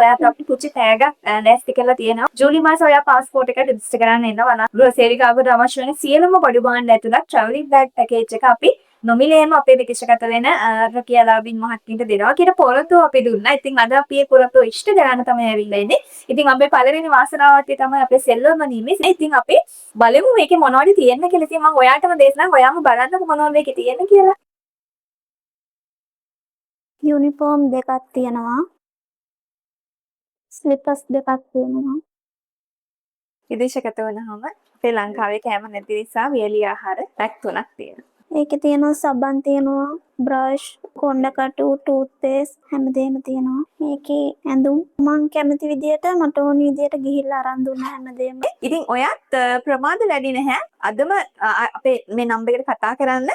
ඔයාට අපි පුංචි තෑග්ගක් ලෑස්ති කරලා තියෙනවා. ජූලි මාසේ ඔයා පාස්පෝර්ට් එක රෙජිස්ටර් කරන්න එනවා නම් ගෘහ සේවිකාවකට අවශ්‍ය වෙන සියලුම බඩු භාණ්ඩ ඇතුළත් travelling bag package එක අපි නොමිලේම අපේ විදේශගත වෙන රැකියාලාභීන් මහත්මියට දෙනවා කියන පොරොත්තුව අපි දුන්නා. ඉතින් අද අපි ඒ පොරොත්තුව ඉෂ්ට කරන්න තමයි ඇවිල්ලා ඉන්නේ. ඉතින් අපේ පළවෙනි වාසනාවක් තමයි අපේ සෙල්වම නිමිස්. ඉතින් අපි බලමු මේකේ මොනවද තියෙන්නේ කියලා. ඉතින් මම ඔයාටම දේශනා ඔයාම බලන්නකො මොනවද මේකේ තියෙන්නේ කියලා. යුනිෆෝම් දෙකක් තියෙනවා. ස්ලිපර්ස් දෙකක් තියෙනවා. විදේශගත වුණාම අපේ ලංකාවේ කෑම නැති නිසා වියලි ආහාර පැක් 3ක් තියෙනවා. ඒකේ තියෙනවා සබන් තියෙනවා, බ්‍රෂ්, කොණ්ඩකටු, ටූත් පේස්ට් හැමදේම තියෙනවා. මේකේ ඇඳුම් මං කැමති විදියට මට ඕන විදියට ගිහිල්ලා අරන් දුන්න හැමදේම. ඉතින් ඔයත් ප්‍රමාද වැඩි නැහැ. අදම අපේ මේ නම්බර් එකට කතා කරන්න.